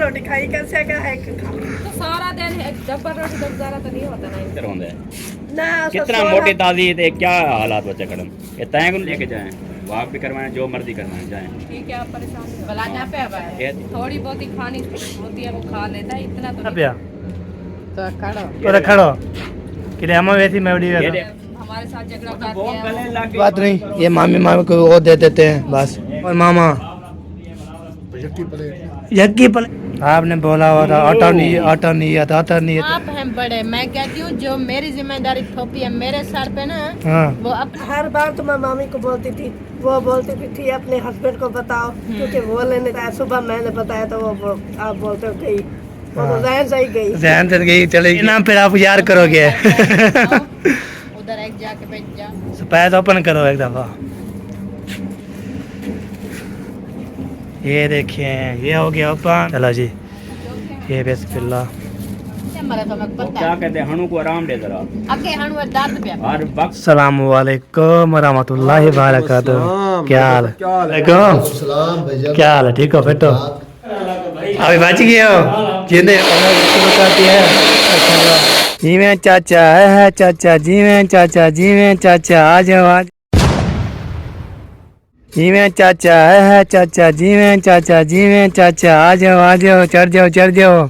रोटी खाई कैसे का है कि खा तो सारा दिन डब्बा रोटी तो गुजारा तो नहीं होता ना इधर होंगे ना कितना मोटी ताजी थे क्या हालात बच्चे कदम ये तय को लेके जाएं वॉक भी करवाएं जो मर्जी करवाएं जाएं ठीक है आप परेशान नहीं भला जहाँ पे अब थोड़ी बहुत ही खानी होती है वो खा लेता है इतना तो अबे तो खड़ो तो खड़ो कि हम वैसी मेवड़ी हमारे साथ झगड़ा कर दिया बात नहीं ये मामी मामी को वो दे देते हैं बस और मामा यक्की पले आपने बोला हुआ था आटा नहीं आता नहीं है आप हैं बड़े मैं कहती हूँ जो मेरी जिम्मेदारी थोपी है मेरे सर पे ना हाँ वो अब हर बार तो मैं मामी को बोलती थी वो बोलती थी अपने हस्बैंड को बताओ क्योंकि वो लेने का सुबह मैंने बताया तो वो आप बोलते हो गई वो तो जहन से ही गई ध्यान से गई चलेगी ना फिर आप यार करोगे उधर एक जाके बैठ जा सफेद ओपन करो एक दफा ये देखिए ये हो गया ओपन चलो जी ये बिस्मिल्लाह मरे तो मैं वो पता क्या कहते हैं हणु को आराम दे जरा आगे हणु दर्द पे हर वक्त अस्सलाम वालेकुम रहमतुल्लाहि व बरकातहू क्या हाल है क्या हाल है ठीक हो बेटो अभी बच गए हो जिंदे बताती है जी में चाचा है चाचा जी में चाचा आ जाओ आज जी में चाचा है चाचा जी में चाचा आ जाओ चढ़ जाओ चढ़ गया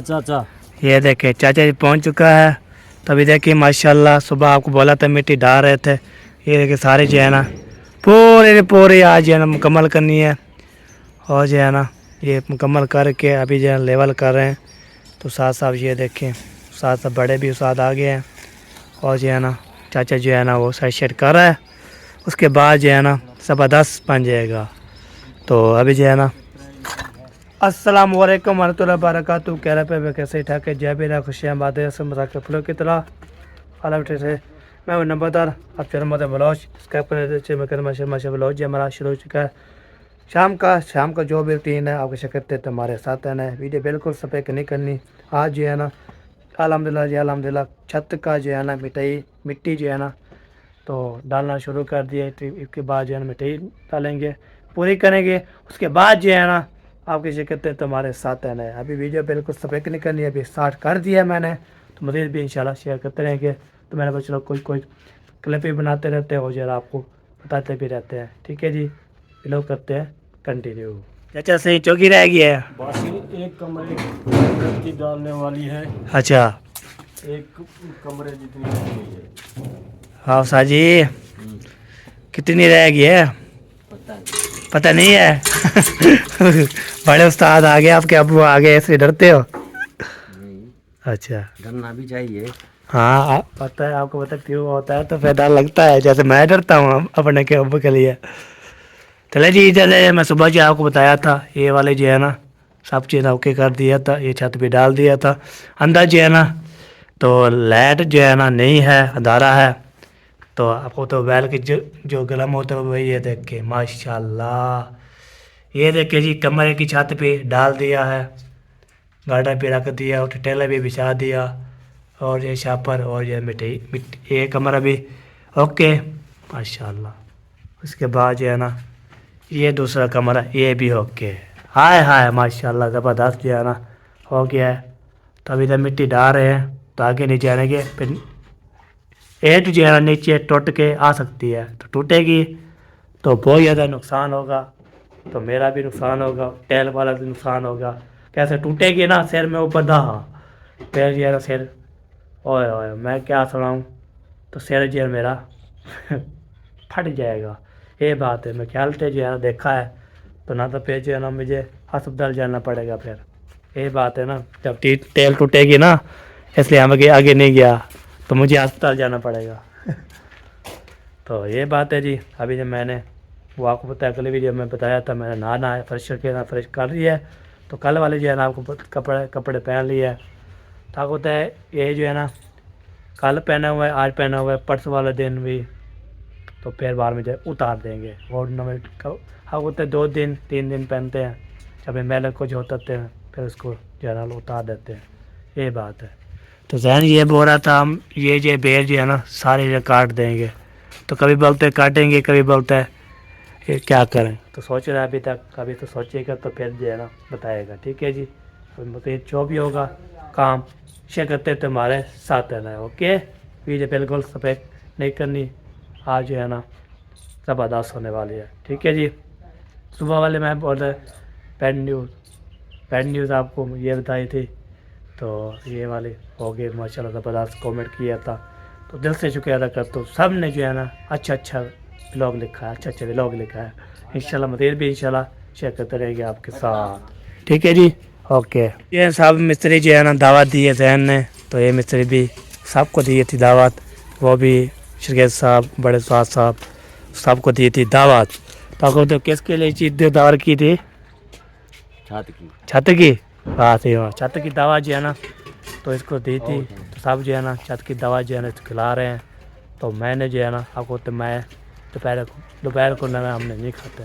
चाचा ये देखे चाचा जी पहुंच चुका है तभी देखिए माशाल्लाह सुबह आपको बोला था मिट्टी डाल रहे थे ये देखिए सारे जो है ना पूरे आज जो है ना मुकम्मल करनी है और जो है ना ये मुकम्मल करके अभी जो है लेवल कर रहे हैं तो साथ साथ ये देखें साथ बड़े भी साथ आ गए हैं और जो है ना चाचा जो है ना वो सेट कर रहा है उसके बाद जो है ना ज़बरदस्त बन जाएगा तो अभी जो है ना अस्सलाम वालेकुम वरहमतुल्लाहि वबरकातुहू कह रहे पे कैसे ठाक है जय बेरा खुशियाँ बातें सब मजाक फलों की तरह अला बेटे से मैं वो नंबरदार अब चरम मत ब्लाउज स्कैप माशा ब्लाउज जी हमारा शुरू हो चुका है शाम का जो भी रूटीन है आपकी शिकत है तुम्हारे साथ है ना वीडियो बिल्कुल सफेद नहीं करनी आज जो है ना अल्हम्दुलिल्लाह छत का जो है ना मिट्टी जो है ना तो डालना शुरू कर दिए इसके बाद जो है ना मिट्टी डालेंगे पूरी करेंगे उसके बाद जो है ना आपकी शिकत है तुम्हारे साथ है ना अभी वीडियो बिल्कुल सफेद नहीं करनी अभी स्टार्ट कर दिया मैंने तो मज़ीद भी इंशाल्लाह शेयर करते रहेंगे तो मैंने बच्चों कोई क्लिप भी बनाते रहते हैं और जरा आपको बताते भी रहते हैं ठीक है जी लोग करते हैं कंटिन्यू चाचा सही चौकी रह गई है बस एक कमरे की डालने वाली है अच्छा एक कमरे जितनी रह गई है हाँ साजी कितनी रह गई है पता नहीं है बड़े उस्ताद आ गए आपके अबू आ गए ऐसे डरते हो अच्छा डरना भी चाहिए हाँ पता है आपको पता क्यों होता है तो फिर डर लगता है जैसे मैं डरता हूँ अपने के अबू के लिए चले जी चले मैं सुबह जो आपको बताया था ये वाले जो है ना सब चीज़ ओके कर दिया था ये छत भी डाल दिया था अंदर जो है ना तो लाइट जो है ना नहीं है अंधारा है तो आपको तो बैल की जो गलम होता है वही ये देख के माशाल्लाह ये देख के जी कमरे की छत पे डाल दिया है गार्डन पे रख दिया और टेला भी बिछा दिया और ये शापर और ये मिट्टी ये कमरा भी ओके माशाल्लाह उसके बाद जो है ना ये दूसरा कमरा ये भी ओके हाय माशाल्लाह ज़बरदस्त जो है ना हो गया है तो अभी तो मिट्टी डाल रहे हैं तो आगे नहीं जाएंगे फिर एट जो है ना नीचे टूट के आ सकती है तो टूटेगी तो बहुत ज़्यादा नुकसान होगा तो मेरा भी नुकसान होगा टेल वाला भी नुकसान होगा कैसे टूटेगी ना सिर में ऊपर दा पैर जो है ना सिर ओए मैं क्या सुनाऊँ तो सिर जो है मेरा फट जाएगा ये बात है मैं ख्याल से जो है ना देखा है तो ना तो फिर जो है ना मुझे अस्पताल जाना पड़ेगा फिर ये बात है ना जब तेल टूटेगी ना इसलिए हम आगे नहीं गया तो मुझे अस्पताल जाना पड़ेगा तो ये बात है जी अभी जब मैंने वो आपको पता है अगले वीडियो में बताया था मैंने नहाना है फ्रेश कर रही है तो कल वाले जो है ना आपको कपड़े पहन लिए है तो आपको पता है ये जो है ना कल पहना हुआ है आज पहना हुआ है परसों वाला दिन भी तो फिर बार में जो उतार देंगे और नवे आपको पता है 2 दिन 3 दिन पहनते हैं जब मेले कुछ होते हैं फिर उसको जो है ना उतार देते हैं ये बात है तो जहन ये बोल रहा था हम ये जो बेर जो है ना सारे जो काट देंगे तो कभी बोलते काटेंगे कभी बोलता है कि क्या करें। तो सोच रहा है अभी तक, अभी तो सोचेगा तो फिर जो है ना बताएगा। ठीक है जी, मतलब जो भी होगा काम शेयर करते तो हमारे साथ रहना है। ओके, वीडियो बिल्कुल सफेद नहीं करनी, आज जो है ना ज़बरदस्त होने वाली है। ठीक है जी, सुबह वाले मैं बोल रहा बैड न्यूज़ आपको ये बताई थी, तो ये वाली हो गई माशाल्लाह ज़बरदस्त। कमेंट किया था तो दिल से शुक्रिया अदा करता हूँ। सब ने जो है ना अच्छा व्लॉग लिखा है, अच्छा व्लॉग लिखा है। इंशाल्लाह मज़ीद भी इंशाल्लाह शेयर करते रहेंगे आपके साथ। ठीक है जी, ओके। ये सब मिस्त्री जो है ना दावत दी है जहन ने, तो ये मिस्त्री भी सबको दी थी दावत, वो भी शरगेज साहब, बड़े साहब सबको दी थी दावत। तो आपको तो किसके लिए चीज़ दावत की थी? छत की। हाँ सही बात, छत की दावत जो है ना तो इसको दी थी। तो सब जो है ना छत की दावत जो है ना इसको खिला रहे हैं। तो मैंने जो है ना आपको तो मैं दोपहर को ना हमने नहीं खाते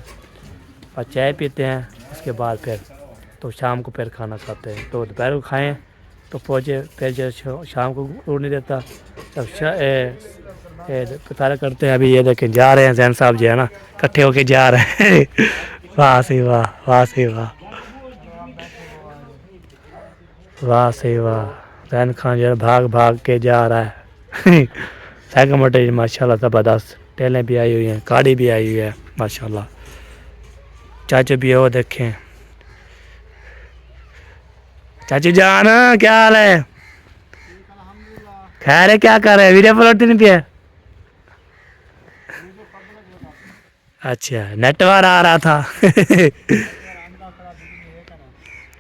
और चाय पीते हैं, उसके बाद फिर तो शाम को फिर खाना खाते हैं। तो दोपहर को खाएं तो पहुँचे, फिर जो शाम को उड़ नहीं देता तब गुजारा करते हैं। अभी ये देखें जा रहे हैं जैन साहब जो है ना इकट्ठे होके जा रहे हैं। वाह सी वाह, वाह सी वाह, वाह सी वाह। जैन खान जो है भाग के जा रहा है। साइकिल मोटर माशाल्लाह ज़बरदस्त, टेलें भी आई हुई हैं, गाड़ी भी आई हुई है माशाल्लाह। चाचू भी है वो देखें। चाचू जान क्या हाल है? खैर है, क्या कर रहे हैं? वीडियो अपलोड नहीं किया? अच्छा, नेटवर्क आ रहा था।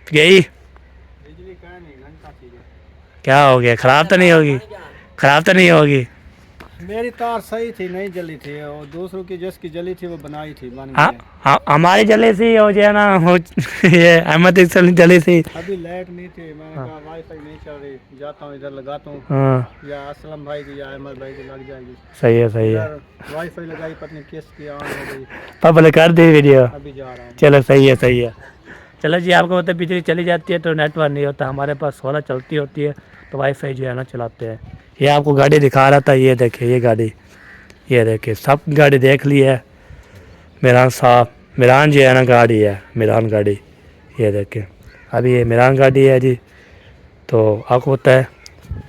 गई क्या हो गया? खराब तो नहीं होगी? खराब तो नहीं होगी? मेरी तार सही थी, नहीं जली थी, और दूसरों की जिसकी जली थी वो बनाई थी, बन हाँ, गई। हमारी जली थी हो जाए ना हो। ये अहमद जली थी। अभी लाइट नहीं थी, मैंने कहा वाईफाई नहीं चल रही, जाता हूँ इधर लगाता हूँ, हाँ या असलम भाई की या अहमद भाई की लग जाएगी। सही है, सही है। इधर वाईफाई लगाई, पत्नी किसकी ऑन हो गई, पब्लिक कर दी वीडियो। अभी जा रहा हूँ। चलो सही है, सही है। चलो जी, आपको मतलब बिजली चली जाती है तो नेटवर्क नहीं होता, हमारे पास सोलर चलती होती है तो वाईफाई जो है ना चलाते हैं। ये आपको गाड़ी दिखा रहा था, ये देखिए ये गाड़ी, ये देखिए सब गाड़ी देख ली है। मिरान साहब, मिरान जो है ना गाड़ी है, मिरान गाड़ी, ये देखिए अभी ये मिरान गाड़ी है जी। तो आपको पता है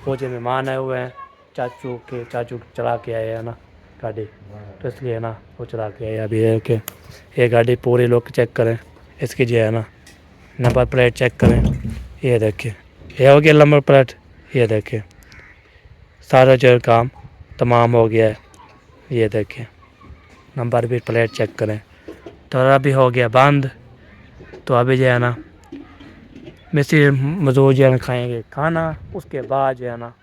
वो जो मेहमान आए हुए हैं चाचू चला के आए हैं ना गाड़ी, तो इसलिए ना वो चला के आए। अभी है कि ये गाड़ी पूरी लोग चेक करें, इसकी जो है ना नंबर प्लेट चेक करें, ये देखिए ये हो गया नंबर प्लेट, ये देखिए सारा जो काम तमाम हो गया है। ये देखिए नंबर भी प्लेट चेक करें। तो अभी हो गया बंद, तो अभी जो है ना मिस्त्री मजदूर जो है ना खाएँगे खाना, उसके बाद जो है ना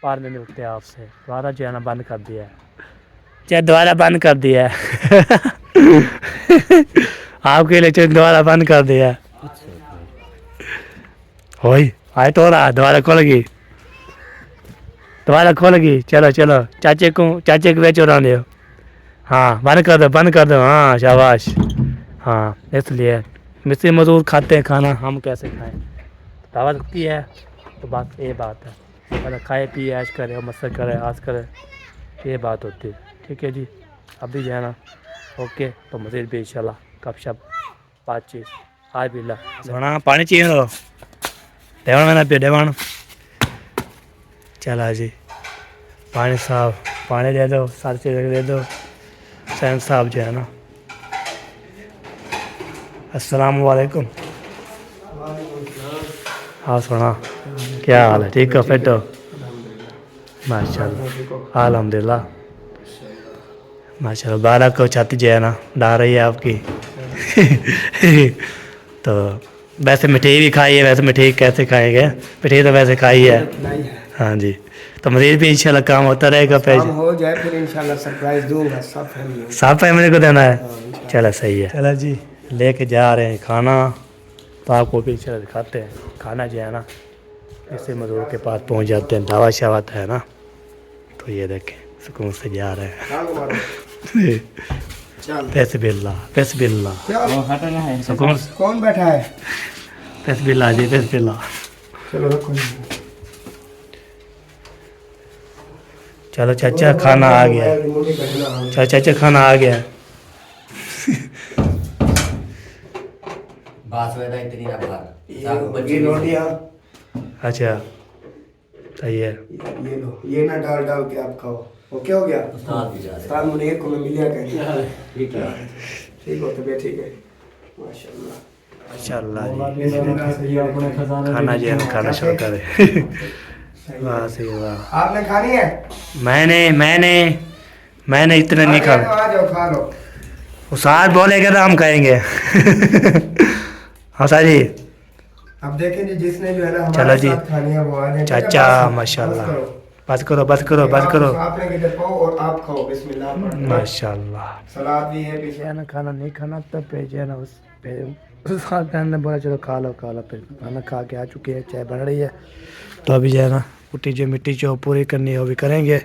बाद में मिलते हैं आपसे। दोबारा जो है ना बंद कर दिया है, चाहे दोबारा बंद कर दिया है। आपके लिए दोबारा बंद कर दिया है। होई आए तो रहा, दोबारा खोलेगी, दोबारा खोलेगी। चलो चाचे को बेचो रहा दो। हाँ बंद कर दो। हाँ शाबाश। हाँ इसलिए मिस्त्री मजदूर खाते हैं खाना, हम कैसे खाएं? दावत की है तो बात ये बात है, पहले खाए पिए ऐश करें और मस्ती करें, आज करें, ये बात होती है। ठीक है जी, अभी जो है ना ओके, तो मज़ीद भी इंशाल्लाह गपशप बातचीत आज भी ला सोना पानी चाहिए तो देवान मैंने पे देवान। चला जी पानी साहब, पानी दे दो, सारी चीज़ दे दो। सैन साहब जो है ना, अस्सलाम वालेकुम। हाँ सोना क्या हाल है? ठीक हो? फिट हो? माशाल्लाह अल्हम्दुलिल्लाह माशाल्लाह। 12 को छाती जो है ना डाल रही है आपकी। तो वैसे मिठाई भी खाई है, वैसे मिठाई कैसे खाएंगे? मिठाई तो वैसे खाई है। हाँ जी, तो मज़ीद भी इंशाल्लाह काम होता रहेगा। काम हो जाए फिर इंशाल्लाह सरप्राइज दूंगा सब फैमिली को देना है। चलो सही है। चलो जी, लेके जा रहे हैं खाना, तो आपको भी इंशाल्लाह दिखाते हैं खाना जो है ना। इससे मजदूर के पास पहुंच जाते हैं, दावा शावत है ना, तो ये देखें सुकून से जा रहे हैं। पैसे बिल्ला सुकून। कौन बैठा है? पैसे बिल्ला जी, पैसे बिल्ला। चलो रखो। चलो चाचा खाना आ गया। चलो चाचा खाना आ गया। पासवर्ड है इतनी ना बाहर ये रोटियाँ अच्छा सही है ये लो, ये ना डाल डाल के आप खाओ। ओके हो गया? उस्ताद भी जा रहे हैं। उस्ताद मुनीर को मैं मिलिया कहीं। ठीक है ठीक हो तबीयत ठीक है? माशाल्लाह माशाल्लाह जी खाना जो है ना खाना शुरू करें वाह सही वाह। आपने खानी है? मैंने इतना नहीं आ खा जाओ खा लो। उस्ताद बोलेगा तो हम खाएंगे हाँ साजी अब देखें जी जिसने जो है ना चलो हमारे जी। साथ खानी है वो आ जाए। चाचा माशाल्लाह बस करो आपने किधर पाओ और आप खाओ। बिस्मिल्लाह पढ़ो। माशाल्लाह सलाद भी है पीछे। है ना खाना नहीं खाना तब पे जो है ना उस ने बोला चलो खा लो फिर खाना खा के आ चुके हैं चाय बन रही है तो अभी जो है ना कुटी जो मिट्टी जो पूरी करनी है वो भी करेंगे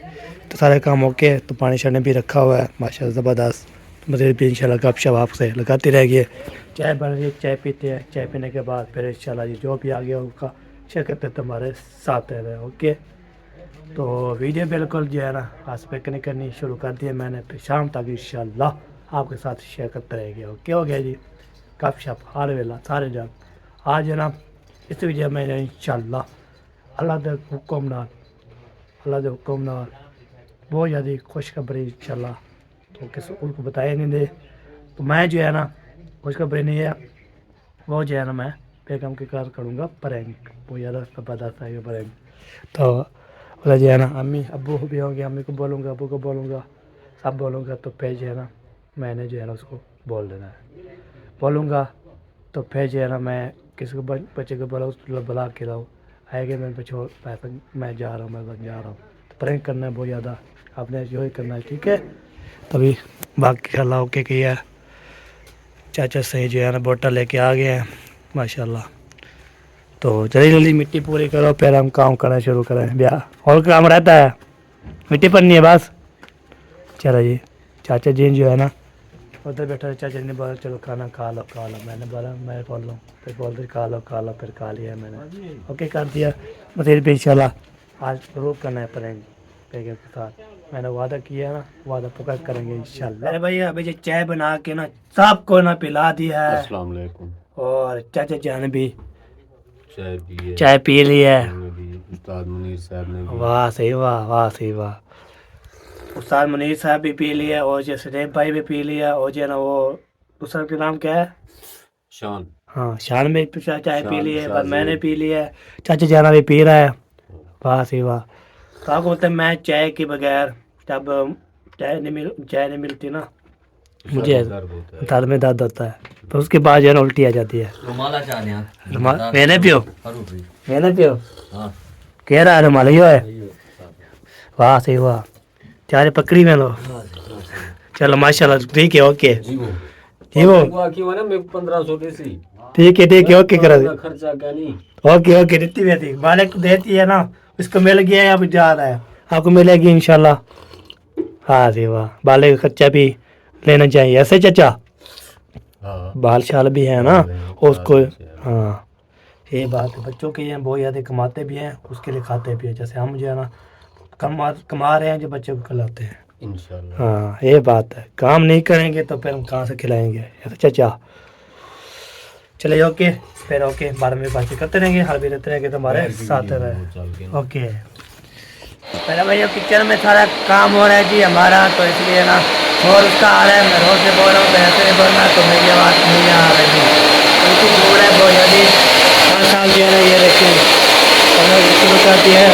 तो सारे काम ओके तो पानी शानी भी रखा हुआ है माशाल्लाह ज़बरदस्त मतलब भी इंशाल्लाह गपशप आपसे लगाती रहेगी। चाय बन रही है चाय पीते हैं चाय पीने के बाद फिर इंशाल्लाह जी जो भी आ गया उनका शेयर करते तुम्हारे साथ रहे ओके। तो वीडियो बिल्कुल जो है ना आज पे करनी शुरू कर दी है मैंने फिर शाम तक इंशाल्लाह आपके साथ शेयर करते रहेंगे ओके हो गया जी गपशप हर वेला सारे जन आज है ना इस वीडियो में इंशाल्लाह अल्लाह के हुक्म नाल बहुत ज़्यादा खुशखबरी इंशाल्लाह तो किस उनको बताया नहीं दे तो मैं जो है ना खुशखबरी नहीं है वो जो है ना मैं बेगम के कार करूँगा परेंगे बहुत ज़्यादा ज़बरदस्त आएगा परेंगे तो बोला जो है ना अम्मी अब्बू भी होंगे अम्मी को बोलूँगा अब्बू को बोलूँगा सब बोलूँगा तो फिर जो है ना मैंने जो है ना उसको बोल देना है बोलूँगा तो फिर जो है ना मैं किसी को बच्चे को बोला उसको बुला के लाओ आएगा मैं छोड़ पैसा मैं जा रहा हूँ मैं जा रहा हूँ तो प्रैंक करना है बहुत ज़्यादा आपने जो ही करना है ठीक है। तभी बाकी अल्लाह ओके किया चाचा सही जो है ना बोतल लेके आ गए हैं माशाल्लाह। तो जल्दी जल्दी मिट्टी पूरी करो फिर हम काम करना शुरू करें ब्याह और काम रहता है मिट्टी पड़नी है बस। चलो जी चाचा जी जो है ना उधर बैठा चाचा जी ने बोला चलो खाना खा लो मैंने बोला मैं बोल लूँ फिर बोलते खा लो फिर खा लिया मैंने ओके कर दिया फिर भी इंशाल्लाह आज जरूर करना है परेंगे बेगम के साथ मैंने वादा किया ना वादा पक्का करेंगे इंशाल्लाह। अरे भैया अभी चाय बना के ना सबको ना पिला दिया है अस्सलाम वालेकुम और चाचा जान भी चाय पी ली है उस्ताद मुनीर साहब ने भी। वाह सही वाह उस्ताद मुनीर साहब भी पी लिया और जो सरेब भाई भी पी लिया और जो ना वो दूसरा के नाम क्या है शान हाँ शान में चाय पी ली है शान मैंने पी लिया है चाचा जाना भी पी रहा है वाह सही वाह। तो आपको बोलते मैं चाय के बगैर जब चाय नहीं मिलती ना मुझे सर में दर्द होता है तो उसके बाद जो है ना उल्टी आ जाती है। मैंने पियो कह रहा है रुमाल ही है वाह सही वाह चारे पकड़ी में लो चलो माशाल्लाह ठीक है ओके जी वो 1500 ठीक है ओके करा दे खर्चा क्या नहीं ओके देती भी थी मालिक देती है ना इसको मिल गया है अब जा रहा है आपको मिलेगी इंशाल्लाह। हाँ जी वाह बाले का खर्चा भी लेना चाहिए ऐसे चाचा बाल शाल भी है ना उसको हाँ ये बात है बच्चों के हैं बहुत ज़्यादा कमाते भी हैं उसके लिए खाते भी हैं जैसे हम जो है ना कमा रहे हैं जो बच्चे को खिलाते हैं इंशाल्लाह। हाँ ये बात है काम नहीं करेंगे तो फिर हम कहाँ से खिलाएंगे ऐसे चाचा चलिए ओके फिर ओके 12 में बातें करते रहेंगे हर भी रहते रहेंगे तो हमारे साथ रहे ओके। पहले भैया किचन में सारा काम हो रहा है जी हमारा तो इसलिए ना और उसका आ रहा है मैं रोज से बोल रहा हूँ तो ऐसे नहीं बोलना तो मेरी आवाज़ नहीं आ रही उनको बोल रहा है बहुत जल्दी 5 साल जो है ना ये रखी शुरू करती है तो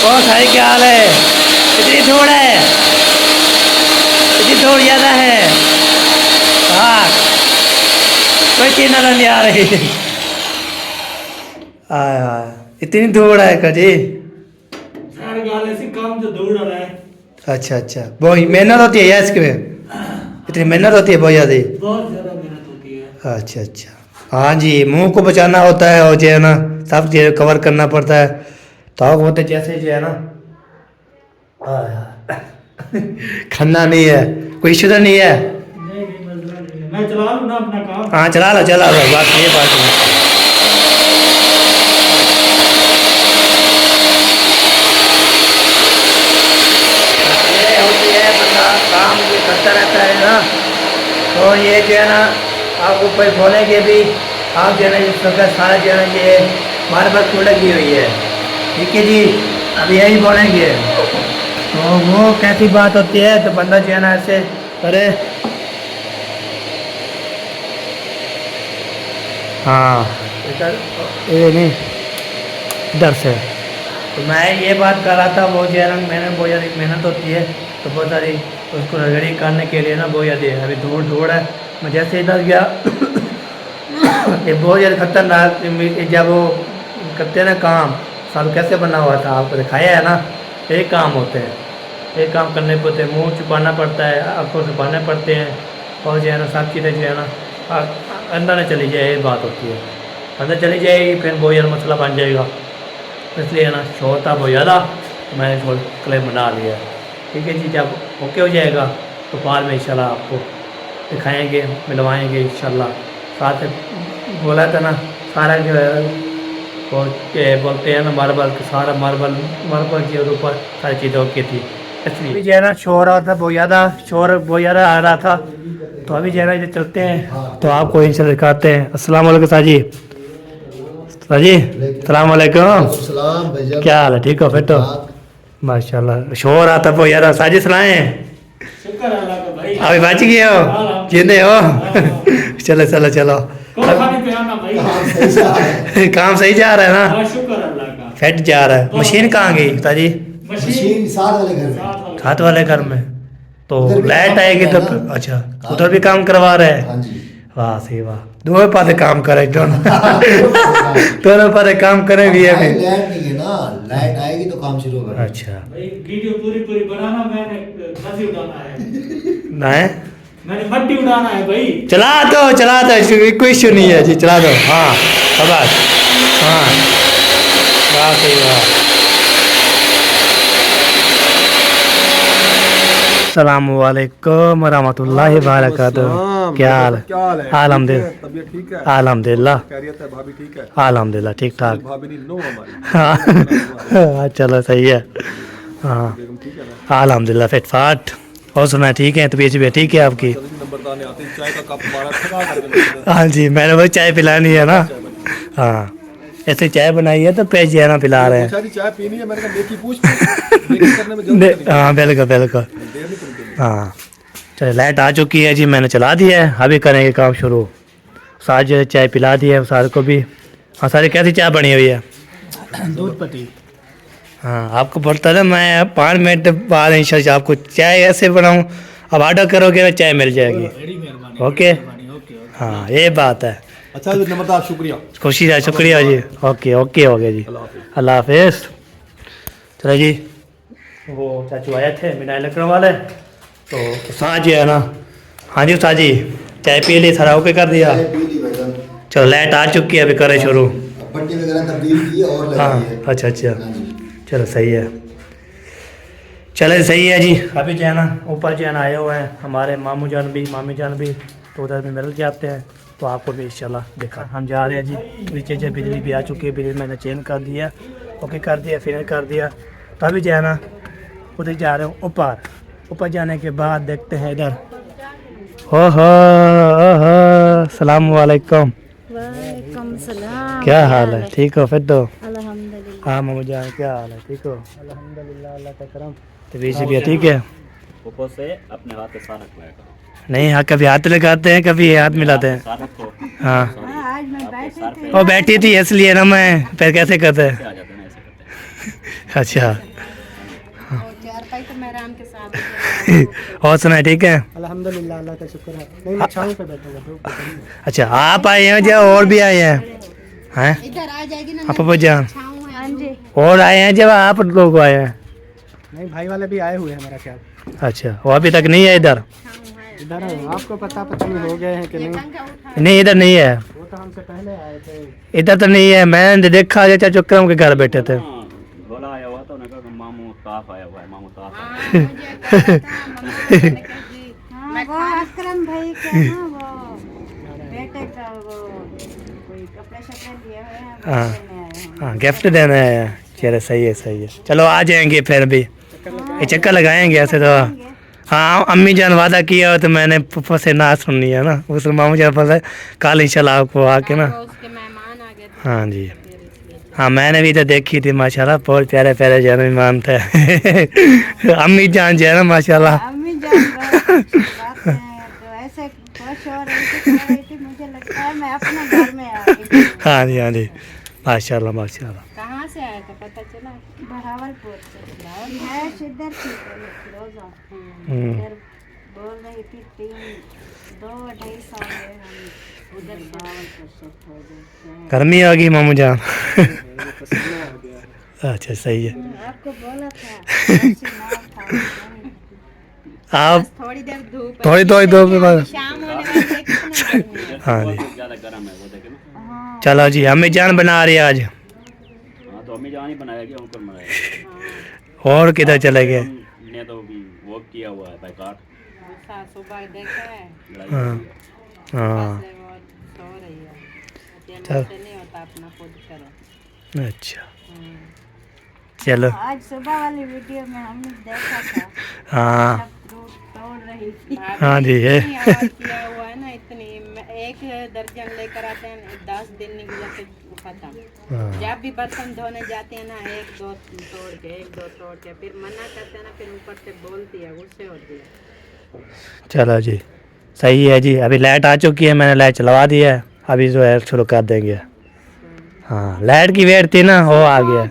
बहुत सारी क्या हाल है इतनी धूड़ है इतनी धूड़ ज़्यादा है हाँ कोई चीज़ नजर नहीं आ रही इतनी धूड़ है कजी काम जो दौड़ रहा है अच्छा बहुत मेहनत होती है यार इसके में इतनी मेहनत होती है बहुत ज़्यादा बहुत ज़्यादा मेहनत होती है। अच्छा हाँ जी मुंह को बचाना होता है और जो है ना सब चीज़ कवर करना पड़ता है तो आप होते जैसे जो है ना खन्ना नहीं है कोई इशू तो नहीं है मैं चला लूँ ना अपना काम। हाँ चला लो बात ये बात नहीं काम जो करता रहता है ना तो और ये जो है ना आप ऊपर बोलेंगे भी आप जो है ना इस वक्त सारा जो है ना ये मार्बल को लगी हुई है, ठीक है जी। अब यही बोलेंगे तो वो कैसी बात होती है, तो बंदा जो है ना ऐसे करे। हाँ ये नहीं इधर से, तो मैं ये बात कर रहा था वो जो है ना मैंने बहुत ज़्यादा मेहनत होती है तो बहुत सारी उसको रेडी करने के लिए ना बहुत ज़्यादा अभी धूड़ है। मैं जैसे इधर गया ये बहुत ज़्यादा खतरनाक, जब वो करते हैं ना काम सब कैसे बना हुआ था आपको दिखाया है ना, एक काम होते हैं, एक काम करने पड़ते हैं, मुंह छुपाना पड़ता है, आँखों छुपाने पड़ते हैं और जो है ना सब चीज़ें जो है ना अंदर न चली जाए, ये बात होती है। अंदर चली जाएगी फिर बहुत ज़्यादा मसला बन जाएगा, इसलिए ना शोर था बहुत ज़्यादा, मैंने इसको क्लेम बना लिया। ठीक है जी, जब ओके हो जाएगा तो बाद में इंशाल्लाह आपको दिखाएंगे, मिलवाएंगे इंशाल्लाह। साथ बोला था ना सारा जो है वो बोलते हैं ना मार्बल के सारा मार्बल के ऊपर सारी चीज़ें ओके थी, इसलिए जो है ना शोर आ रहा था बहुत ज़्यादा, शोर बहुत ज़्यादा आ रहा था। तो अभी जो है ना इधर चलते हैं तो आपको इंशाल्लाह दिखाते हैं। अस्सलाम वालेकुम साजी, साजी अस्सलाम वालेकुम, क्या हाल है, ठीक हो? फिर तो माशाल्लाह शोर आता बहुत ज़्यादा। साजी सुनाए अभी बच गए हो, जिंदे हो? चलो चलो चलो, काम सही जा रहा है ना, फिट जा रहा है। मशीन कहाँ गई ताजी? मशीन साथ वाले घर में, तो लाइट आएगी तो अच्छा उधर भी काम करवा रहे हैं। हाँ जी, वाह सही वाह, दोनों पासे काम करे दोनों दोनों पासे काम करे भी है। लाइट नहीं है ना, लाइट आएगी तो काम शुरू होगा। अच्छा वीडियो पूरी बनाना, मैंने मस्ती उड़ाना है, नहीं मैंने मट्टी उड़ाना है भाई। चला दो कोई इशू नहीं है जी, चला दो। हाँ बस, हाँ वाह सही वाह। अस्सलामुअलैकुम रहमतुल्लाहि व बरकातुहू। क्या हाल है? अल्हम्दुलिल्लाह, अल्हम्दुलिल्लाह, अल्हम्दुलिल्लाह ठीक ठाक। हाँ चलो सही है, हाँ अल्हम्दुलिल्लाह फिट फाट। और सुना ठीक है, तबीयत भी ठीक है आपकी? हाँ जी, मैंने वही चाय पिलानी है ना, हाँ ऐसे चाय बनाई है तो पेज है ना पिला रहे हैं। चाय पीनी है, मैंने कहा देखी पूछ हाँ बिल्कुल बिल्कुल, हाँ चलो लाइट आ चुकी है जी, मैंने चला दिया है, अभी करेंगे काम शुरू। साथ जो है चाय पिला दी है सारे को भी। हाँ सारी कैसी चाय बनी हुई है? दूध पत्ती। हाँ आपको पड़ता है मैं 5 मिनट बाद इंशाल्लाह आपको चाय ऐसे बनाऊँ, अब ऑर्डर करोगे ना चाय मिल जाएगी। ओके हाँ ये बात है। अच्छा नमस्कार, शुक्रिया, खुशी है, शुक्रिया जी। ओके ओके हो गया जी, अल्लाह हाफिज़। चलो जी, वो चाचू आए थे मिठाई लकड़ों वाले, तो साथ जो है ना, हाँ जी साथ जी चाय पी ली, सारा ओके कर दिया। चलो लाइट आ चुकी है, अभी करें शुरू। पट्टी वगैरह तब्दील की और लगाई हाँ है। अच्छा अच्छा, चलो सही है, चले सही है जी। अभी जो है ना ऊपर जो है ना आए हुए हैं हमारे मामू जान भी मामी जान भी, तो उधर में मिल जाते हैं, तो आपको भी इंशाल्लाह देखा। हम जा रहे हैं जी नीचे, जो बिजली भी आ चुकी है, बिजली मैंने चेंज कर दिया, ओके कर दिया, फिर कर दिया। तो अभी जो है ना उधर जा रहे हूँ ऊपर जाने के बाद देखते हैं इधर। ओहो सलाम वालेकुम, वालेकुम सलाम, क्या हाल है, ठीक हो? फिर तो अल्हम्दुलिल्लाह। हाँ मामू जान क्या हाल है, ठीक हो? अल्हम्दुलिल्लाह, अल्लाह का करम। तो भी ठीक है, ऊपर से अपने हाथ पे सारक लगाएगा। नहीं हाँ कभी हाथ लगाते हैं कभी हाथ मिलाते हैं। सारक को हाँ आज मैं बैठी थी, वो बैठी थी इसलिए ना, मैं फिर कैसे करते हैं? आ जाते हैं, ऐसे करते हैं। अच्छा चारपाई तो मैं आराम के साथ। और सुना ठीक है? अल्हम्दुलिल्लाह, अल्लाह का शुक्र है। नहीं मैं छांव पे बैठूंगा। अच्छा आप आए हैं जब और भी आए हैं? हैं इधर आ जाएगी ना, आप जान छाऊं है। हाँ जी, और आए हैं जब आप लोग आए हैं? नहीं भाई वाले भी आए हुए हैं मेरा ख्याल। अच्छा वो अभी तक नहीं है इधर? इधर है, आपको पता नहीं हो गए हैं कि नहीं? नहीं इधर नहीं है, वो तो हमसे पहले आए थे। इधर तो नहीं है। मैंने देखा चाचा चक्रम के घर बैठे थे। बोला आया हुआ था, उन्होंने कहा मामू ताफ आया हुआ है, मामू ताफ आया हाँ, मुझे कहा था, मम्मी ने कहा कि हाँ, वो अकरम भाई का ना वो बेटे का वो कोई कपड़े शपड़े लिए हुए हैं, वो हाँ लेने आए हैं। हाँ गिफ्ट देना है, चलो सही है सही है। चलो आ जाएंगे फिर भी, ये चक्कर लगाएंगे ऐसे तो। हाँ अम्मी जान वादा किया हो तो मैंने पप्पा से ना सुन लिया ना, उस मामू जान पता है कल इंशाल्लाह आपको आके ना। उसके मेहमान आ गए थे हाँ जी, फिर इसलिए हाँ मैंने भी तो देखी थी माशाल्लाह, बहुत प्यारे प्यारे जान मेहमान थे। अम्मी जान जो है ना माशाल्लाह। अम्मी जान बहुत अच्छी बात है, तो ऐसे खुश हो रही थी मुझे लगता है मैं अपने घर में आ गई। हाँ जी हाँ जी, माशाल्लाह माशाल्लाह। कहाँ से आया था पता चला? बहावलपुर से है इधर थी पहले फिरोजा, इधर बोल रही थी 2-2.5 साल है हम उधर बहावलपुर से थे। गर्मी आ गई मामू जान। अच्छा सही है। आपको बोला था ऐसी ना था। आप थोड़ी देर धूप थोड़ी दो के बाद। शाम होने वाली है, कितना गर्मी है। हाँ जी ज़्यादा गर्म है वो देखे ना। चलो जी, अम्मी जान बना रही है आज। हाँ तो अम्मी जान ही बनाया कि उनको बनाया। और किधर चले गए? ने तो भी वॉक किया हुआ है बैकार। सुबह देखा है हाँ हाँ से वो सो रही है, चल। से नहीं होता अपना खुद करो। अच्छा चलो। आज सुबह वाली वीडियो में हमने देखा था हाँ फ्रूट तोड़ रही थी। हाँ जी है। और किया हुआ है ना इतनी, एक दर्जन लेकर आते हैं 10 दिन नहीं गुजरते खत्म। हाँ। जब भी बर्तन धोने जाते हैं ना 1-2 तोड़ के फिर मना करते हैं ना, फिर ऊपर से बोलती है, गुस्से होती है। चलो जी सही है जी, अभी लाइट आ चुकी है, मैंने लाइट चलवा दी है, अभी जो है शुरू कर देंगे। हाँ लाइट की वेट थी ना, वो आ गया।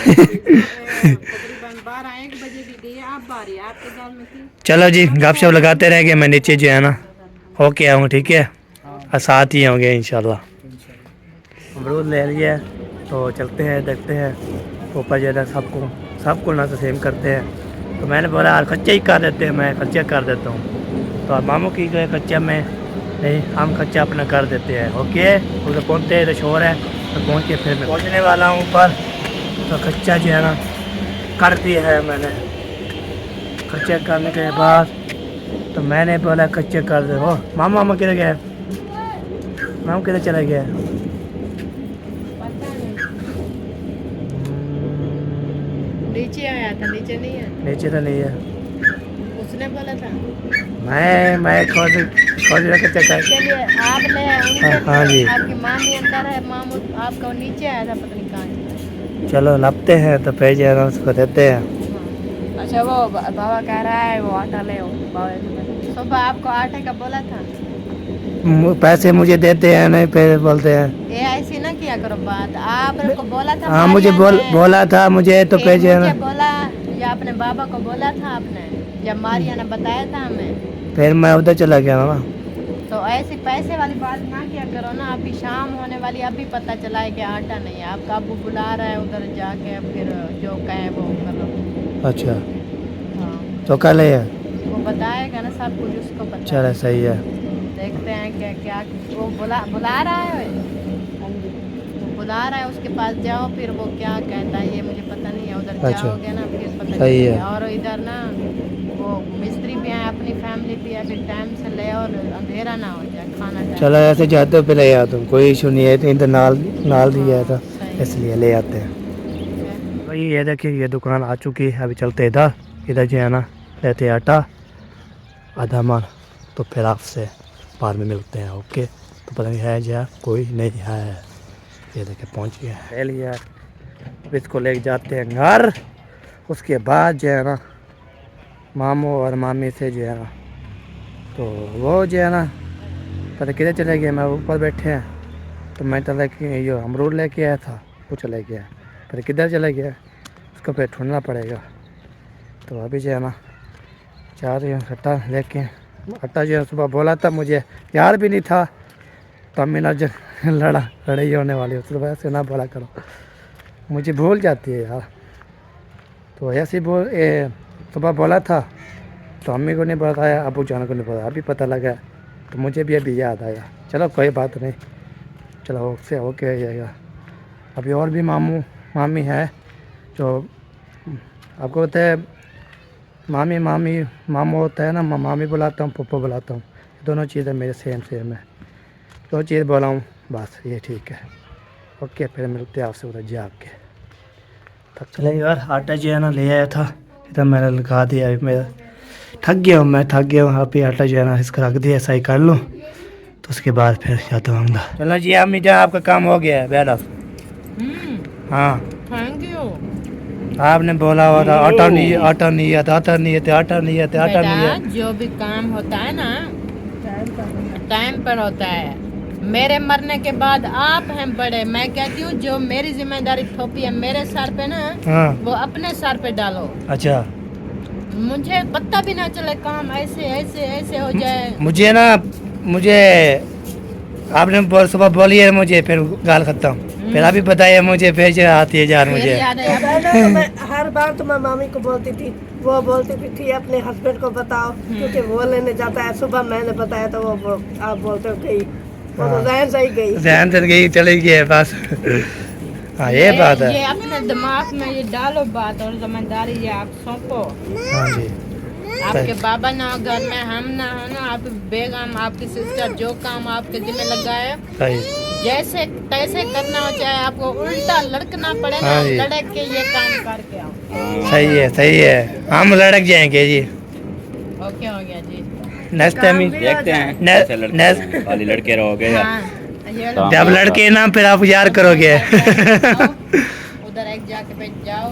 तकरीबन 12-1 बजे भी गई, आप बारी आपके घर में थी। चलो जी गपशप लगाते रहेंगे, मैं नीचे जो है ना होके आऊँ, ठीक है, और साथ ही होंगे इंशाल्लाह। अमरूद ले लिया तो चलते हैं, देखते हैं ऊपर जो है ना सबको ना तो सेम करते हैं। तो मैंने बोला यार खर्चा ही कर देते हैं, मैं खर्चा कर देता हूँ। तो मामू की गए खर्चा में नहीं, हम खर्चा अपना कर देते हैं। ओके उधर पहुँचते हैं तो शोर है, तो पहुँच के फिर मैं पहुँचने वाला हूँ ऊपर। तो खर्चा जो है ना कर दिया है मैंने। खर्चा करने के बाद तो मैंने बोला खर्चा कर दे। हो मामा किधर गए? मामा किधर चले गए? नीचे आया था, नीचे नहीं है, नीचे तो नहीं है। उसने बोला था। मैं खोज खर्चा कर। चलिए आप ले आए, हाँ जी आपकी माँ भी अंदर है, मामू आपका नीचे आया था, पता नहीं कहाँ। चलो लपते हैं तो पैसे है ना उसको देते हैं। अच्छा वो बाबा कह रहा है वो आटा ले, सुबह आपको आटे का बोला था। पैसे मुझे देते हैं नहीं, फिर बोलते हैं ये ऐसी ना किया करो बात, आपको बोला था। हाँ मुझे बोला था मुझे तो पैसे है ना। बोला या अपने बाबा को बोला था आपने, जब मारिया ने बताया था हमें, फिर मैं उधर चला गया मामा। तो ऐसी पैसे वाली बात ना किया करो ना। अभी शाम होने वाली, अभी पता चला है कि आटा नहीं है, आपका अबू बुला रहा है उधर जाके, फिर जो कहे वो करो। अच्छा हाँ तो कल है, वो बताएगा ना सब कुछ, उसको पता। चलो सही है। देखते हैं क्या क्या वो बुला रहा है, वो बुला रहा है, उसके पास जाओ, फिर वो क्या कहता है ये मुझे पता नहीं है। उधर अच्छा, जाओगे ना फिर पता सही है। चलेगा। और इधर ना वो मिस्त्री भी है, अपनी फैमिली भी है, फिर टाइम से ले और अंधेरा ना हो जाए खाना टाइम। चलो ऐसे जाते हो पहले यार, तुम कोई इशू नहीं है, तो इधर नाल दिया था इसलिए ले आते हैं। भाई ये देखिए ये दुकान आ चुकी है, अभी चलते इधर जो है ना लेते आटा आधा मन, तो फिर आपसे बाद में मिलते हैं। ओके तो पता नहीं है जो कोई नहीं है, ये देखिए पहुंच गया है, ले लिया। अब इसको ले जाते हैं घर, उसके बाद जो है ना मामू और मामी से जो है ना, तो वो जो है ना पता किधर चले गए। मैं ऊपर बैठे हैं तो मैं तो लेके ये अमरूद लेके आया था, वो चले गया, पर किधर चले गया उसको फिर ढूंढना पड़ेगा। तो अभी जो है ना जा रही हूँ आटा लेके। आटा जो है सुबह बोला था मुझे, यार भी नहीं था, तब मेरा जो लड़ाई होने वाली है, तो वैसे ना बोला करो, मुझे भूल जाती है यार। तो ऐसे ही सुबह बोला था तो अम्मी को नहीं बताया, अबू जान को नहीं बताया, अभी पता लगा तो मुझे भी अभी याद आया। चलो कोई बात नहीं, चलो उससे ओके जाएगा। अभी और भी मामी है जो आपको होता है मामू होता है ना, मामी बुलाता हूँ, पप्पा बुलाता हूँ, दोनों चीज़ें मेरे सेम है। दो चीज़ बोला हूँ बस, ये ठीक है। ओके फिर मिलते हैं आपसे उधर जाके। तब चले यार, आटा जो है ना ले आया था, इधर मैंने लगा दिया। मेरा थक गया हूँ मैं, थक गया हूँ। आप ही आटा जो है ना इसका रख दिया, ऐसा ही कर लूँ तो उसके बाद फिर जाता हूँ अंदर। चलो जी अम्मी जान आपका काम हो गया है बेड। हाँ थैंक यू। आपने बोला हुआ था आटा नहीं है, आटा नहीं है, आटा नहीं है, आटा नहीं है, आटा नहीं है। बेटा जो भी काम होता है ना टाइम पर होता है। मेरे मरने के बाद आप हैं बड़े, मैं कहती हूँ जो मेरी जिम्मेदारी थोपी है मेरे सर पे ना, हाँ वो अपने सर पे डालो। अच्छा मुझे पता भी ना चले काम ऐसे ऐसे ऐसे हो जाए। मुझे ना, मुझे आपने सुबह बोली है मुझे, फिर गाल खत्म, फिर अभी बताइए मुझे, फिर जो आती है जान मुझे। पहले तो मैं हर बार तो मैं मामी को बोलती थी, वो बोलती भी थी अपने हस्बैंड को बताओ क्योंकि वो लेने जाता है। सुबह मैंने बताया तो वो आप बोलते हो गई, वो तो जहन से ही गई, ध्यान से गई, चली गई है बस। हाँ ये बात है। ये अपने दिमाग में ये डालो बात और जिम्मेदारी ये आप सौंपो। हाँ जी आपके बाबा ना हो घर में, हम ना हो ना, आप बेगम आपकी सिस्टर जो काम आपके जिम्मे लगा है सही, जैसे तैसे करना हो, चाहे आपको उल्टा लड़कना पड़े ना, हाँ जी। लड़क के ये काम करके आओ। सही है, सही है, हम लड़क जाएंगे जी। ओके हो गया जी। नेक्स्ट टाइम देखते हैं ने- कैसे लड़के ने- हैं। खाली लड़के रहोगे या हाँ ये लो। जब लड़के ना फिर आप यार करोगे। उधर एक जाके बैठ जाओ,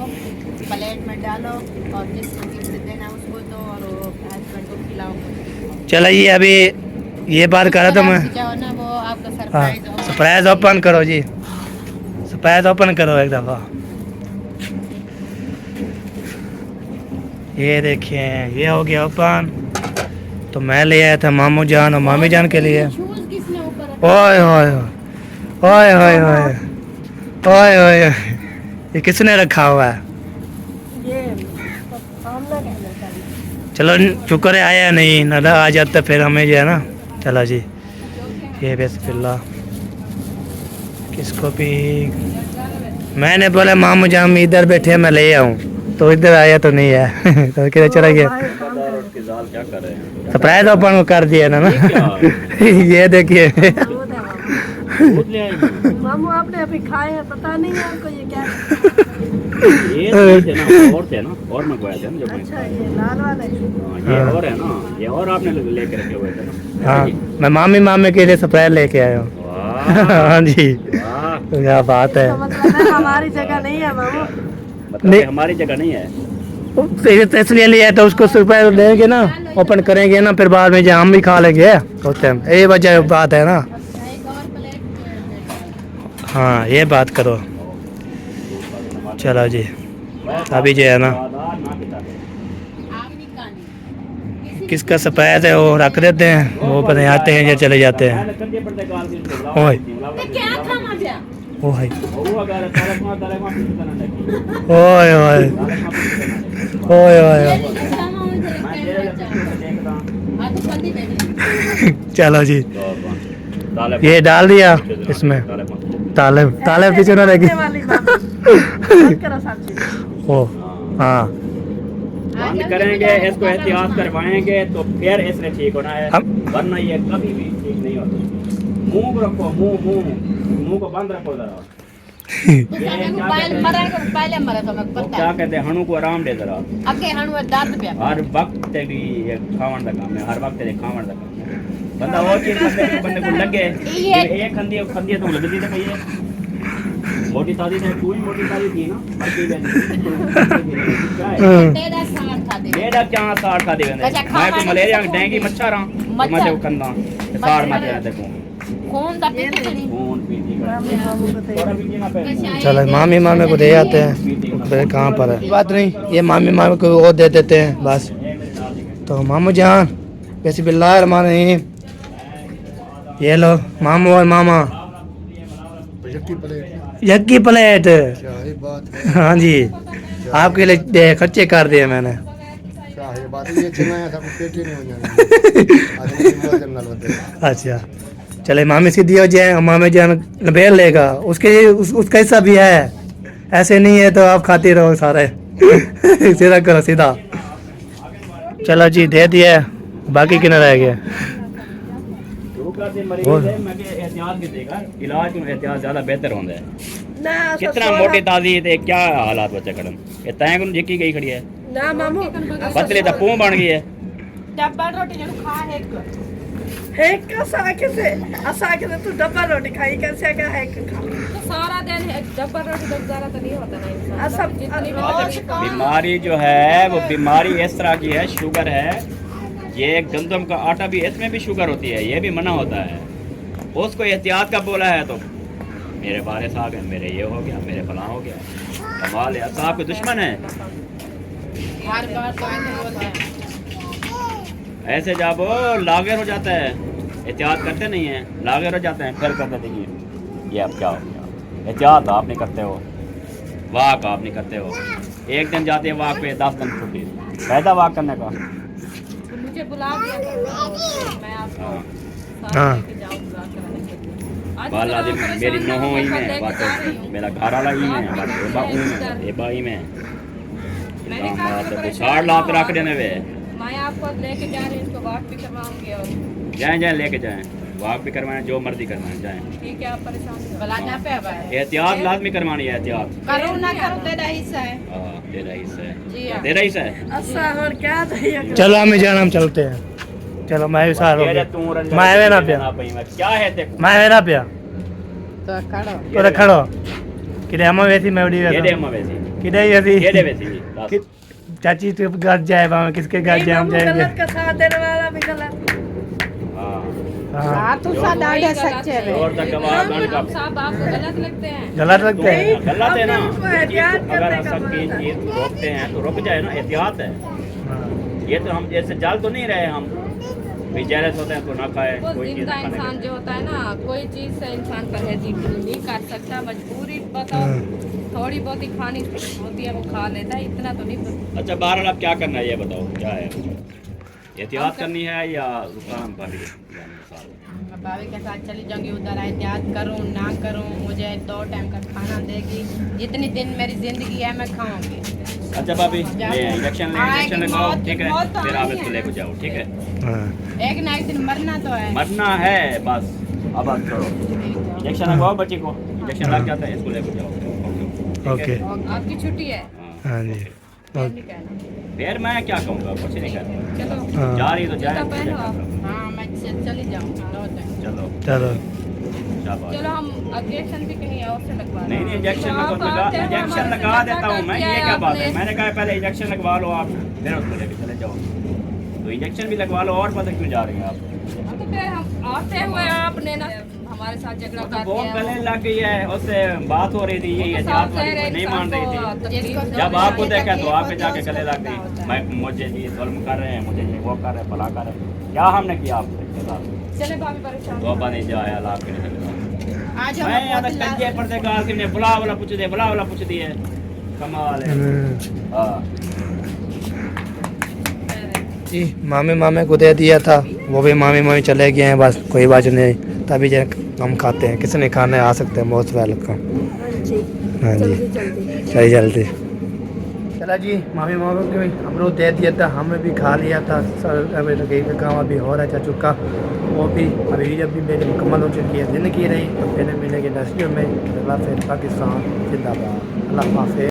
प्लेट में डालो और जिसको गिफ्ट देना उसको दो और वो हस्बैंड को खिलाओ। चलो ये अभी ये बात कर रहा था मैं। जाओ ना वो आपका हाँ सरप्राइज सरप्राइज ओपन करो जी, सरप्राइज ओपन करो एक दफ़ा। ये देखिए ये हो गया ओपन। तो मैं ले आया था मामू जान और मामी जान के लिए। शूज किसने ऊपर रखा? ओए ओए ओए ओए ओए ओए ओए, ये किसने रखा हुआ है? ये सामना कहना चाहिए। चलो शुक्र है आया नहीं, न आ जाता फिर हमें जो है ना। चलो जी ये बिस्मिल्लाह, किसको भी मैंने बोला मामू जान इधर बैठे मैं ले आऊँ, तो इधर आया तो नहीं है। तो किधर चला गया? उसके जाल क्या कर रहे हैं? सरप्राइज ओपन कर दिया ना। ये देखिए दूध ले आएंगे। मामू आपने अभी खाए हैं, पता नहीं है आपको ये क्या ये नहीं थे ना, और थे ना, और मंगवाए थे ना जो मैं। अच्छा ये लाल वाले। हाँ, ये और है ना, ये और आपने लेके रखे हुए थे ना। हाँ मैं मामी मामे के लिए सरप्राइज लेके आया हूँ। वाह हाँ जी वाह, क्या बात है। तो मतलब है हमारी जगह नहीं है मामू। मतलब नहीं। कि हमारी जगह नहीं है। फिर इसलिए लिया तो उसको सरप्राइज देंगे ना, ओपन करेंगे ना, फिर बाद में जो हम भी खा लेंगे उस टाइम। ये वजह बात है ना। एक और प्लेट हाँ ये बात करो। चलो जी अभी जो है ना आपकी कहानी किसका सरप्राइज है वो रख देते हैं, वो पता आते हैं या चले जाते हैं। ओए क्या था मजा? ओए ओए ओए ओए ओए। चलो जी ये डाल दिया इसमें, ताले ताले पीछे ना रहेगी। वाली बात मत करो साची। ओ हाँ बंद करेंगे, इसको एहतियात करवाएंगे तो फिर इसने ठीक होना है, वरना ये कभी भी ठीक नहीं होता। मुंह को रखो, मुंह को बंद रखो जरा। पहले मरा तो मैं वो पता क्या कहते हैं, हणु को आराम दे जरा। अगे हणु दर्द पे हर वक्त तेरी ये खावन का काम है, हर वक्त तेरे खावन का काम है। बंदा और चीज बंदे को लगे एक खंदी तो लगती है। ये मोटी शादी है, कोई मोटी शादी थी ना, तेरा साथ था दे डेढ़ क्या साठ खा दे मैं को मलेरिया डेंगू मच्छर हां मजे कंदा साठ माते रहते को खून दा पीते नहीं। खून पीती का चलो मामी मामे को दे आते हैं, फिर कहाँ पर है बात नहीं, ये मामी मामे को वो दे देते हैं बस। तो मामू जान बिस्मिल्लाहिर्रहमानिर्रहीम, ये लो मामू और मामा यक्की प्लेट। हाँ जी आपके लिए खर्चे कर दिए मैंने। अच्छा चले मामी सीधी हो जाए, मामे जान लबेल लेगा, उसके उसका हिस्सा भी है। ऐसे नहीं है तो आप खाते रहो सारे। सीधा करो सीधा। चलो जी दे दिया, बाकी कितना रह गया? एहतियात भी देगा, इलाज में एहतियात ज्यादा बेहतर होता है। ना कितना मोटी ताजी ते क्या हालात बच्चे कड़न ये तैं को जिक्की गई खड़ी है, ना मामू पतली तो पूं बन गई है। डब्बा रोटी जो खा है है कैसा कैसे ऐसा कैसे तू डब्बा रोटी खाई कैसे क्या है खा तो सारा दिन एक डब्बा रोटी तो ज़्यादा तो नहीं होता ना इंसान ऐसा जितनी रोज बीमारी जो है वो बीमारी इस तरह की है, शुगर है, ये गंदम का आटा भी, इसमें भी शुगर होती है, ये भी मना होता है। उसको एहतियात का बोला है तो मेरे बारिश आ गए, मेरे ये हो गया, मेरे फलां हो गया। कमाल है, साहब के दुश्मन है। हर बार तो ऐसे बोलते हैं। ऐसे जब लागर हो जाता है, एहतियात करते नहीं हैं, लागर हो जाते हैं, फिर करते देखिए ये अब क्या हो गया। एहतियात आप नहीं करते हो, वाक आप नहीं करते हो। एक दिन जाते हैं वाक पे, 10 दिन छुट्टी, फायदा वाक करने का। तो मुझे बुला दिया करो, मैं आपको हाँ। साथ लेके जाऊंगा कराने के लिए। आज बाला दिन इतना मेरी परेशान नोहो ही होकर में, लेके जा रही हूँ। मेरा घर वाला ही में, बात एबा ही में, एबा ही में। बुखार लात रख देने वे। मैं आपको लेके जा रही हूँ, इसको वाक भी करवाऊंगी और जाएं जाएं लेके जाएं, वाक भी करवाएं, जो मर्जी करवाएं, जाएं। ठीक है, आप परेशान बुलाना पे अब एहतियात लाजमी करवानी है, एहतियात। करो ना करो तेरा हिस्सा है। हाँ, तेरा हिस्सा है, जी हाँ। तेरा हिस्सा है। ऐसा और क्या चाहिए चलो हमें जाना, हम चलते हैं। चलो मैं भी सार हो ये गया तू रंजन मैं वे ना पिया क्या है तेको? मैं वे ना पिया तो करो तो खड़ो किधे हम वैसी मैं उड़ी ये दे वैसा अम्मा वैसी, किधे वैसी ये दे वैसी बस। कि- चाची तो घर जाए वहाँ किसके घर जाए हम जाएंगे गलत का साथ देने वाला भी गलत हाँ, हाँ तो सादा सच्चे है और तक गवाह बन का साहब आपको गलत लगते हैं। गलत लगते हैं गलत है ना। हमको एहतियात अगर करने का सबकी बोला था। चीज रोकते हैं तो रुक जाए ना, एहतियात है। हाँ। ये तो हम जैसे जल तो नहीं रहे, हम भी जेलस होते हैं तो ना खाए वो कोई चीज जिंदा खाने इंसान के। जो होता है ना, कोई चीज से इंसान परहेजी नहीं कर सकता, मजबूरी बताओ थोड़ी बहुत ही खानी होती है वो खा लेता है, इतना तो नहीं। अच्छा बहरहाल अब क्या करना है ये बताओ, क्या है? एहतियात करनी है या दुकान पर ही जाने साथ? मैं भाभी के साथ चली जाऊंगी उधर, एहतियात करूँ ना करूँ, मुझे 2 टाइम का खाना देगी, जितनी दिन मेरी जिंदगी है मैं खाऊंगी। अच्छा भाभी ये इंजेक्शन लगाओ, ठीक है, मौत तो फिर आप आनी इसको है। लेके जाओ, ठीक है। हाँ। एक ना एक दिन मरना तो है। मरना है बस, अब बस छोड़ो, इंजेक्शन लगवाओ बच्ची को, इंजेक्शन लग जाता है, इसको लेके जाओ। ओके आपकी छुट्टी है, हाँ जी फिर नहीं कहना। फिर मैं क्या कहूँगा, कुछ नहीं कहूँगा। चलो हाँ। जा रही तो जाए, जूता पहनो आप। हाँ मैं चली जाऊँगी 2 टाइम। चलो चलो शाबाश। चलो हम इंजेक्शन भी कहीं और से लगवा नहीं नहीं इंजेक्शन तो आप लगा, आते हो, इंजेक्शन हमारे लगा से देता हूँ मैं, किया ये क्या बात है? आपने। मैंने कहा पहले इंजेक्शन लगवा लो आप, फिर उसको लेके चले जाओ। तो इंजेक्शन भी लगवा लो, और पता क्यों जा रही हैं आप? तो फिर हम आते हुए आपने ना हमारे साथ झगड़ा तो कर बहुत दिया। गले लग गई है, उससे बात हो रही थी, ये एहतियात वाली कोई नहीं मान रही थी। जब आपको देखा तो आपके जाके गले लग गई, मैं मुझे ये जुल्म कर रहे हैं, मुझे ये वो कर रहे हैं, भला कर रहे हैं। क्या हमने किया आपके साथ? चले भाभी परेशान तो बने जाए अल्लाह के लिए। आज मैं यहाँ तक कंजे पर्दे गाल के बुला वाला पूछ दे, बुला वाला पूछ दिए, कमाल है। हाँ जी मामे मामे को दे दिया था, वो भी मामी मामी चले गए हैं, बस कोई बात नहीं, तभी जो हम खाते हैं, किसी ने खाने आ सकते हैं, मोस्ट वेलकम। हाँ जी सही जल्दी चला जी, मामी मामी को भी अमरूद दे दिया था, हमें भी खा लिया था। अभी लगे का काम अभी हो रहा है चाचू का, वो भी अभी जब भी मेरी मुकम्मल हो चुकी है, जिंदगी रही तो फिर मिलेंगे नेक्स्ट में। अल्लाह हाफ़िज़, पाकिस्तान जिंदाबाद, अल्लाह हाफ़िज़।